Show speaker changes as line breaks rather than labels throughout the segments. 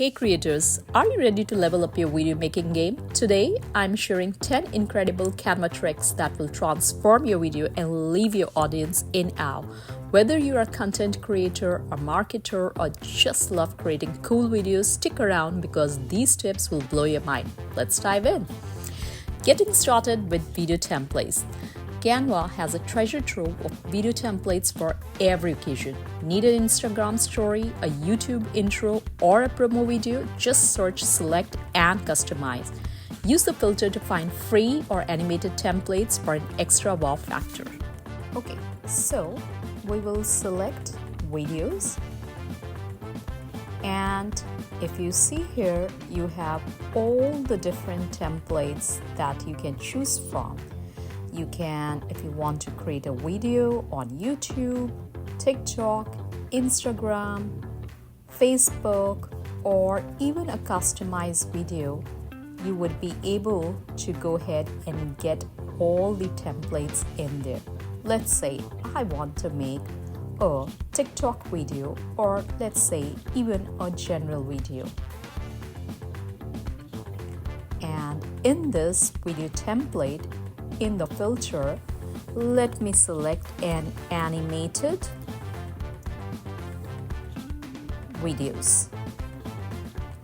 Hey creators, are you ready to level up your video making game? Today, I'm sharing 10 incredible Canva tricks that will transform your video and leave your audience in awe. Whether you're a content creator, a marketer, or just love creating cool videos, stick around because these tips will blow your mind. Let's dive in. Getting started with video templates. Canva has a treasure trove of video templates for every occasion. Need an Instagram story, a YouTube intro, or a promo video? Just search, select, and customize. Use the filter to find free or animated templates for an extra wow factor. Okay, so we will select videos. And if you see here, you have all the different templates that you can choose from. You can, if you want to create a video on YouTube, TikTok, Instagram, Facebook, or even a customized video, you would be able to go ahead and get all the templates in there. Let's say I want to make a TikTok video, or let's say even a general video. And in this video template, in the filter, let me select an animated videos.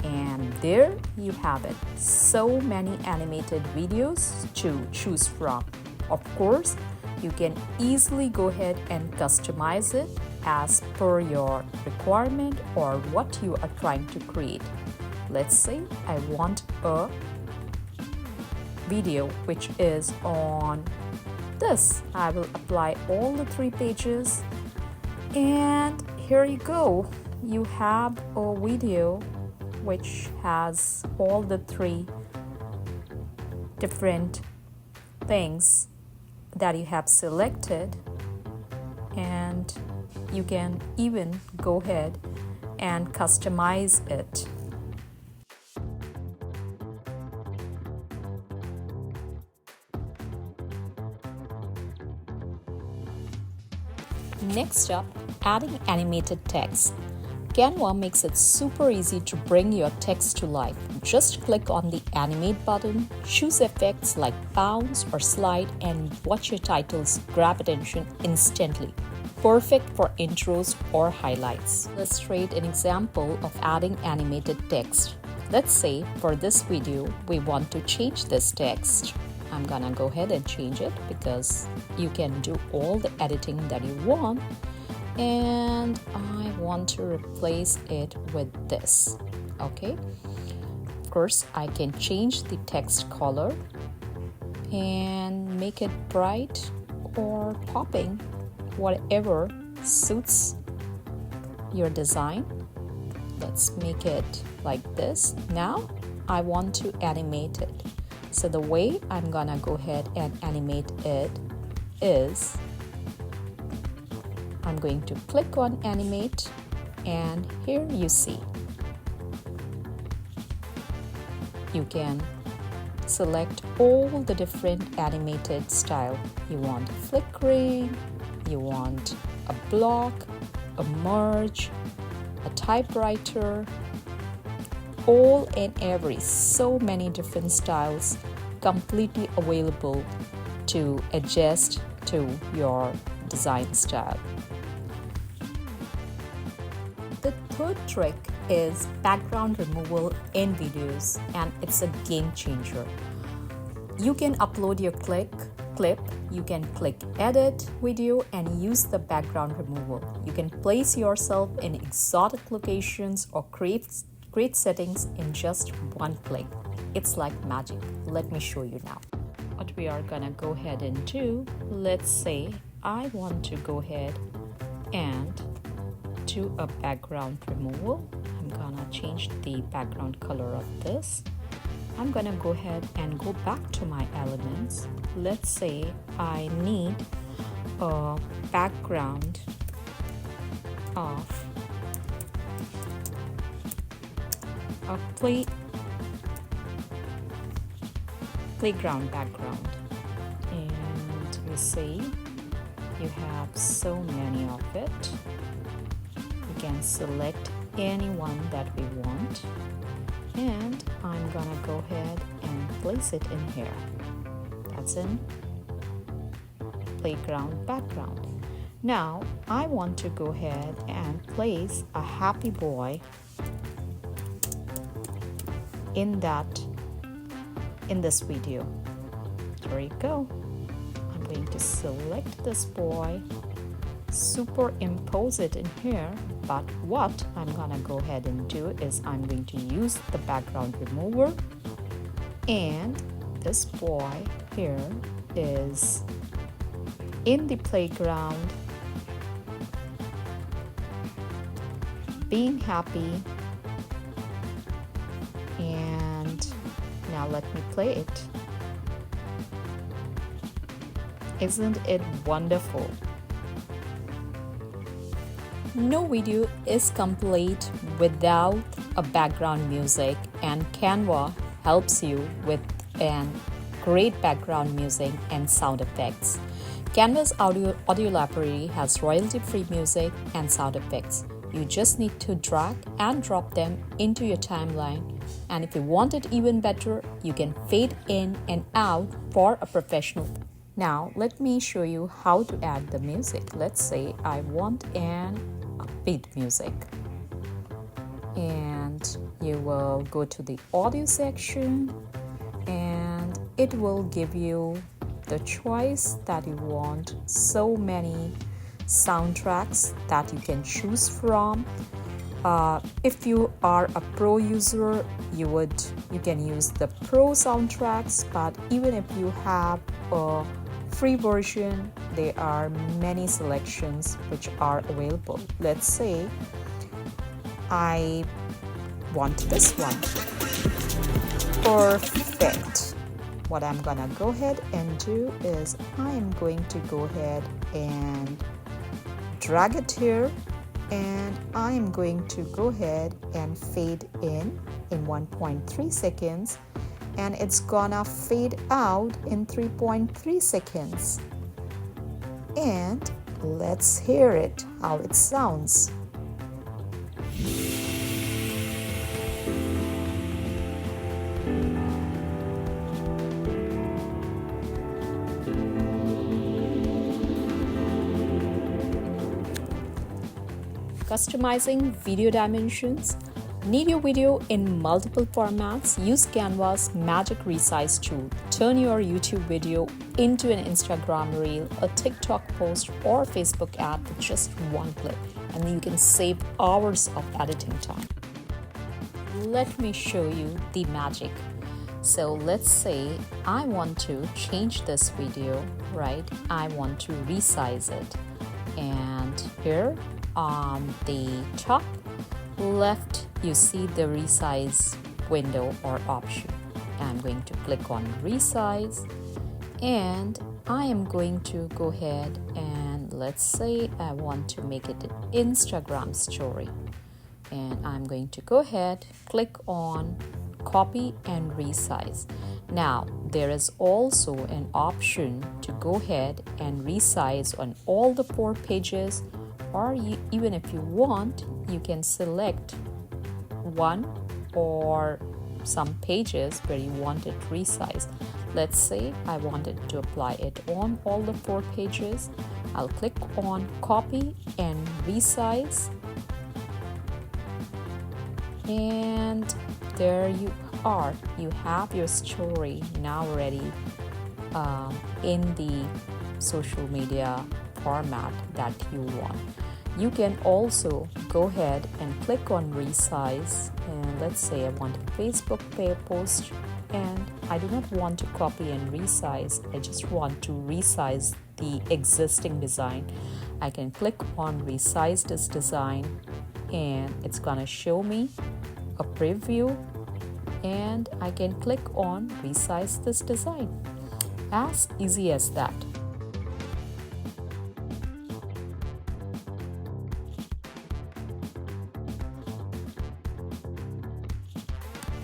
And there you have it. So many animated videos to choose from. Of course, you can easily go ahead and customize it as per your requirement or what you are trying to create. Let's say I want a video which is on this. I will apply all the 3 pages, and here you go. You have a video which has all the 3 different things that you have selected, and you can even go ahead and customize it. Next up, adding animated text. Canva makes it super easy to bring your text to life. Just click on the animate button, choose effects like bounce or slide, and watch your titles grab attention instantly. Perfect for intros or highlights. Let's illustrate an example of adding animated text. Let's say for this video, we want to change this text. I'm gonna go ahead and change it because you can do all the editing that you want, and I want to replace it with this. Okay, of course I can change the text color and make it bright or popping, whatever suits your design. Let's make it like this. Now I want to animate it. So the way I'm gonna go ahead and animate it is I'm going to click on animate, and here you see you can select all the different animated style. You want flickering, you want a block, a merge, a typewriter, all and every, so many different styles completely available to adjust to your design style. The third trick is background removal in videos, and it's a game changer. You can upload your clip, you can click edit video and use the background removal. You can place yourself in exotic locations or create settings in just one click. It's like magic. Let me show you now. What we are gonna go ahead and do, let's say I want to go ahead and do a background removal. I'm gonna change the background color of this. I'm gonna go ahead and go back to my elements. Let's say I need a background of a playground background, and you see you have so many of it. You can select any one that we want. and I'm gonna go ahead and place it in here. That's in playground background. Now I want to go ahead and place a happy boy in this video. There you go. I'm going to select this boy, superimpose it in here, but what I'm gonna go ahead and do is I'm going to use the background remover, and this boy here is in the playground being happy, and now let me play it. Isn't it wonderful? No video is complete without a background music, and Canva helps you with an great background music and sound effects. Canva's audio library has royalty-free music and sound effects. You just need to drag and drop them into your timeline, and if you want it even better, you can fade in and out for a professional. Now let me show you how to add the music. Let's say I want an upbeat music, and you will go to the audio section, and it will give you the choice that you want. So many soundtracks that you can choose from. If you are a pro user, you can use the pro soundtracks, but even if you have a free version, there are many selections which are available. Let's say I want this one. Perfect. What I'm gonna go ahead and do is I am going to go ahead and drag it here, and I am going to go ahead and fade in 1.3 seconds, and it's gonna fade out in 3.3 seconds. And let's hear it, how it sounds. Customizing video dimensions. Need your video in multiple formats? Use Canva's Magic Resize Tool. Turn your YouTube video into an Instagram reel, a TikTok post, or Facebook ad with just one click, and you can save hours of editing time. Let me show you the magic. So let's say I want to change this video, right? I want to resize it, and here on the top left you see the resize window or option. I'm going to click on resize, and I am going to go ahead and let's say I want to make it an Instagram story, and I'm going to go ahead, click on copy and resize. Now there is also an option to go ahead and resize on all the 4 pages, or even if you want, you can select one or some pages where you want it resized. Let's say I wanted to apply it on all the 4 pages. I'll click on copy and resize, and there you are. You have your story now ready in the social media format that you want. You can also go ahead and click on resize, and let's say I want a Facebook post, and I do not want to copy and resize. I just want to resize the existing design. I can click on resize this design, and it's gonna show me a preview, and I can click on resize this design. As easy as that.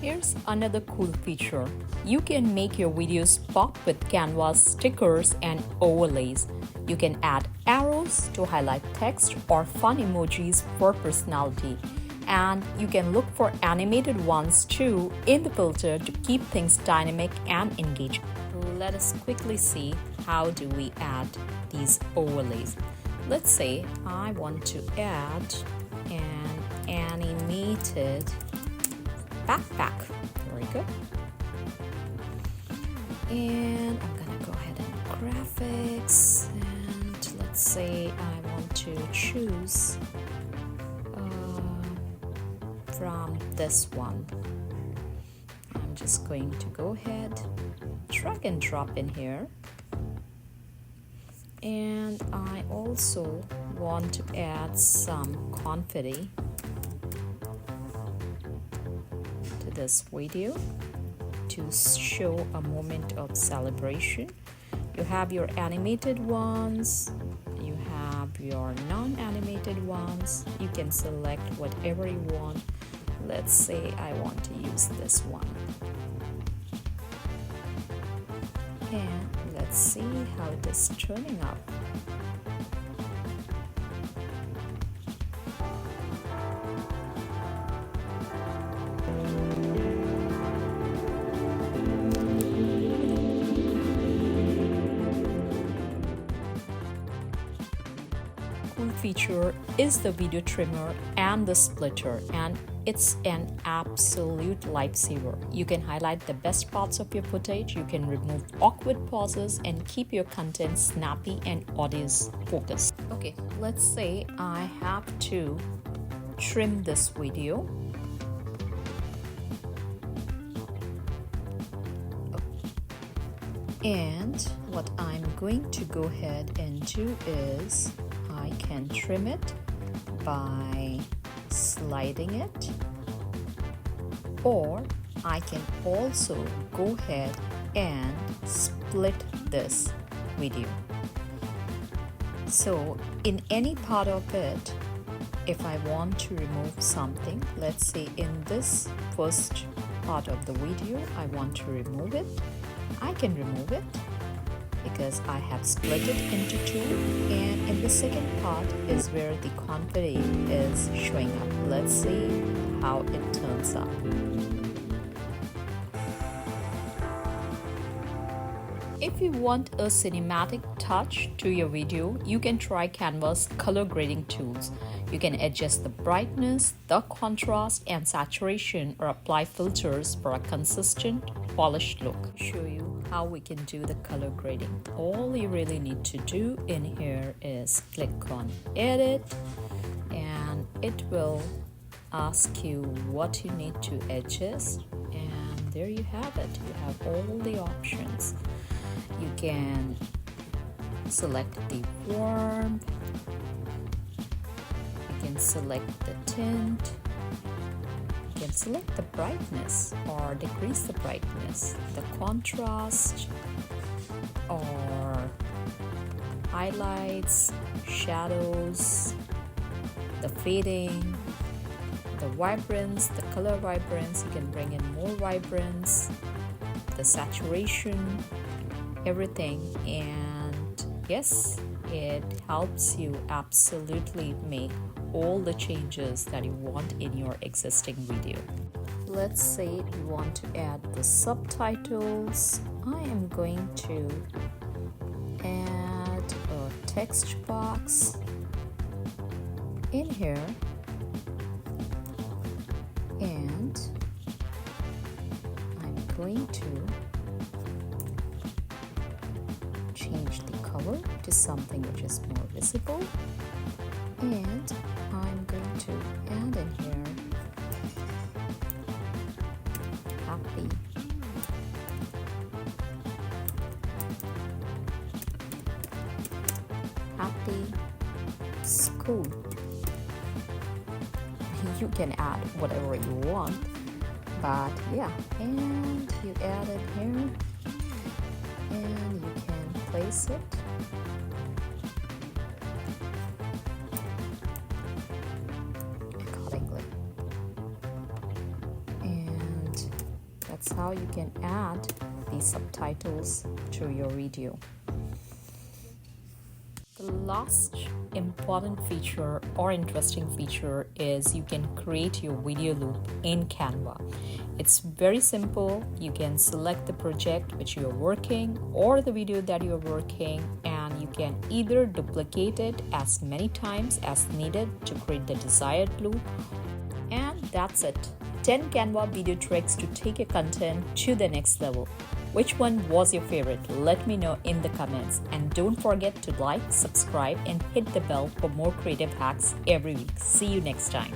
Here's another cool feature. You can make your videos pop with Canva's stickers and overlays. You can add arrows to highlight text or fun emojis for personality. And you can look for animated ones too in the filter to keep things dynamic and engaging. Let us quickly see how do we add these overlays. Let's say I want to add an animated backpack. Very good. And I'm gonna go ahead and graphics, and let's say I want to choose from this one. I'm just going to go ahead, drag and drop in here. And I also want to add some confetti to this video to show a moment of celebration. You have your animated ones, you have your non-animated ones. You can select whatever you want. Let's say I want to use this one. And let's see how it is turning out. Cool feature is the video trimmer and the splitter, and it's an absolute lifesaver. You can highlight the best parts of your footage, you can remove awkward pauses, and keep your content snappy and audience focused. Okay, let's say I have to trim this video. And what I'm going to go ahead and do is I can trim it by sliding it, or I can also go ahead and split this video. So in any part of it, if I want to remove something, let's say in this first part of the video I want to remove it, I can remove it because I have split it into two, and in the second part is where the confetti is showing up. Let's see how it turns out. If you want a cinematic touch to your video, you can try Canva's color grading tools. You can adjust the brightness, the contrast, and saturation, or apply filters for a consistent, polished look. I'll show you how we can do the color grading. All you really need to do in here is click on Edit, and it will ask you what you need to adjust, and there you have it. You have all the options. You can select the warmth, you can select the tint, you can select the brightness or decrease the brightness, the contrast, or highlights, shadows, the fading, the vibrance, the color vibrance. You can bring in more vibrance, the saturation, everything. And yes, it helps you absolutely make all the changes that you want in your existing video. Let's say you want to add the subtitles. I am going to add a text box in here, and I'm going to change the color to something which is more visible, and I'm going to add in here happy, school. You can add whatever you want, but yeah, and you add it here, and you can place it accordingly. And that's how you can add the subtitles to your video. The last important feature or interesting feature is you can create your video loop in Canva. It's very simple. You can select the project which you're working or the video that you're working, and you can either duplicate it as many times as needed to create the desired loop. And that's it. 10 Canva video tricks to take your content to the next level. Which one was your favorite? Let me know in the comments. And don't forget to like, subscribe, and hit the bell for more creative hacks every week. See you next time.